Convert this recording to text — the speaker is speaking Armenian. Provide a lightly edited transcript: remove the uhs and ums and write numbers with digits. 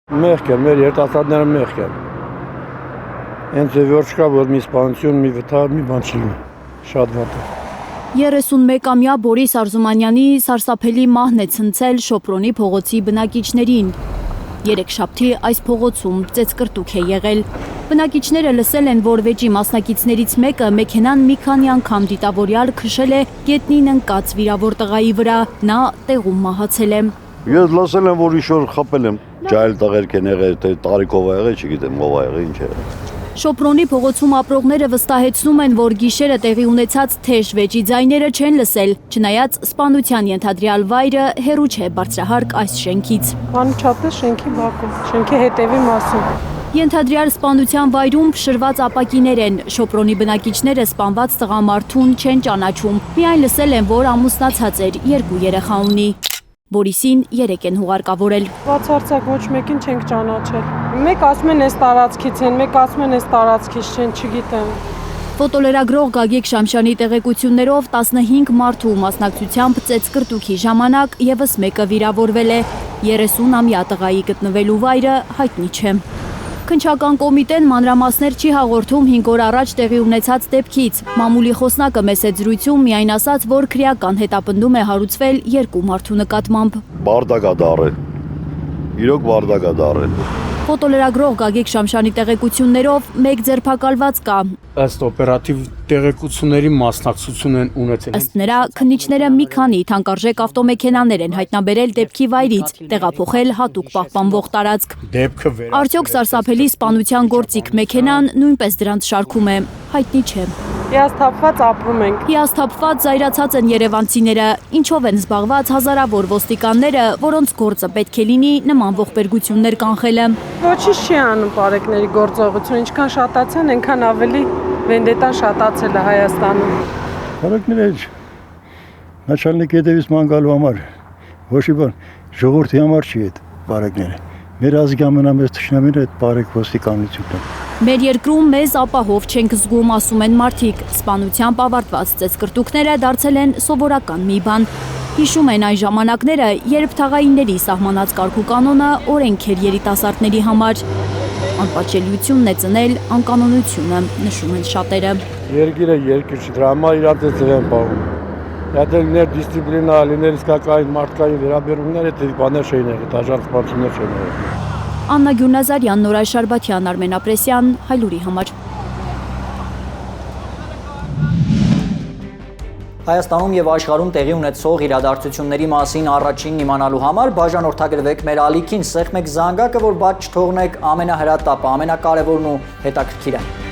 Մեղք են, մեր երիտասարդները մեղք են։ Հենց վերջ կա, որ մի սպանություն, մի վթար, մի բան չի լինի։ Շատ վատ է։ 31-ամյա Բորիս Արզումանյանի սարսափելի մահն է ցնցել Շոպրոնի փողոցի բնակիչներին։ Երեքշաբթի այս փողոցում ծեծկրտուք է եղել։ Բնակիչները լսել են, որ վեճի մասնակիցներից մեկը մեքենան մի քանի անգամ դիտավորյալ քշել է գետնին ընկած վիրավոր տղայի վրա, նա տեղում մահացել է։ Ես լսել եմ, որ ինչ-որ խփել եմ, ջահել տղերք են եղել, թե տարիքով ա եղել, չգիտեմ, ով ա եղել, ինչ է։ Շոպրոնի փողոցում ապրողները վստահեցնում են, որ գիշերը տեղի ունեցած թեժ վեճի ձայները չեն լսել, չնայած սպանության ենթադրյալ վայրը հեռու չէ բարձրահարկ այս շենքից։ Անմիջապես շենքի բակում, շենքի հետևի մասում։ Ենթադրյալ սպանության վայրում փշրված ապակիներ են, Շոպրոնի բնակիչները սպանված տղամարդուն չեն ճանաչում, միայն լսել են, որ ամուսնացած էր, 2 երեխա ունի։ Բորիսին 3 են հուղարկավորել։ Բացարձակ ոչ մեկին չենք ճանաչել։ Մեկ ասում են այս տարածքից են, մեկ ասում են այս տարածքից չեն, չգիտեմ։ Ֆոտոլերագրող Գագիկ Շամշյանի տեղեկություններով 15 մարդու մասնակցությամբ ծեծկրտուքի ժամանակ եւս մեկը վիրավորվել է, 30-ամյա տղայի գտնվելու վայրը հայտնի չէ։ Քննչական կոմիտեն մանրամասներ չի հաղորդում 5 օր առաջ տեղի ունեցած դեպքից։ Մամուլի խոսնակը մեծ զրույցում միայն ասաց, որ քրեական հետապնդում է հարուցվել 2 մարդու նկատմամբ։ Բարդակ ա դարել։ Իրոք բարդակ ա դարել։ Ֆոտոլերագրող Գագիկ Շամշյանի տեղեկություններով մեկ ձերբակալված կա։ Ըստ օպերատիվ տեղեկությունների մասնակցություն են ունեցել։ Ըստ նրա, քննիչները մի քանի թանկարժեք ավտոմեքենաներ են հայտնաբերել դեպքի վայրից, տեղափոխել հատուկ պահպանվող տարածք։ Դեպքը Արդյոք սարսափելի սպանության գործիք մեքենան նույնպես դրանց շարքում է, հայտնի չէ։ Հիասթափված ապրում ենք։ Հիասթափված զայրացած են երևանցիները, ինչով են զբաղված հազարավոր ոստիկանները, որոնց գործը պետք է լինի նման ողբերգություններ կանխելը։ Ոչինչ չի անում բարեկների գործողություն, ինչքան շատացան, այնքան ավելի վենդետան շատացել է Հայաստանում։ Բարեկներ, начальник հետևից ման գալու համար, ոչ մի բան, ժողովրդի համար չի այդ բարեկները։ Մեր ազգի ամենամեծ թշնամին է այդ բարեկ ոստիկանությունն է։ Մեր երկրում մեզ ապահով չենք զգում, ասում են մարդիկ, սպանությամբ ավարտված ծեծկրտուքները դարձել են սովորական մի բան։ Հիշում են այն ժամանակները, երբ թաղայինների սահմանած կարգուկանոնը օրենք էր երիտասարդների համար։ Անպատժելիությունն է ծնել անկանոնությունը, նշում են շատերը։ Երկիրը երկիր չի, դրա համար իրաց է ձևեն պահում։ Եթե լիներ դիսցիպլինա, լիներ իսկական մարդկային վերաբերումներ, այդ բաներ չէին եղել, դաժան սպանություններ չէին եղել։ Աննա Գյուրնազարյան, Նորայր Շարբաթյան, Արմեն Ապրեսյան, Հայլուրի համար։ Հայաստանում եւ աշխարհում տեղի ունեցող իրադարձությունների մասին առաջինն իմանալու համար բաժանորդագրվեք մեր ալիքին, սեղմեք զանգակը, որ բաց չթողնեք ամենահրատապը, ամենակարևորն ու հետաքրքիրը։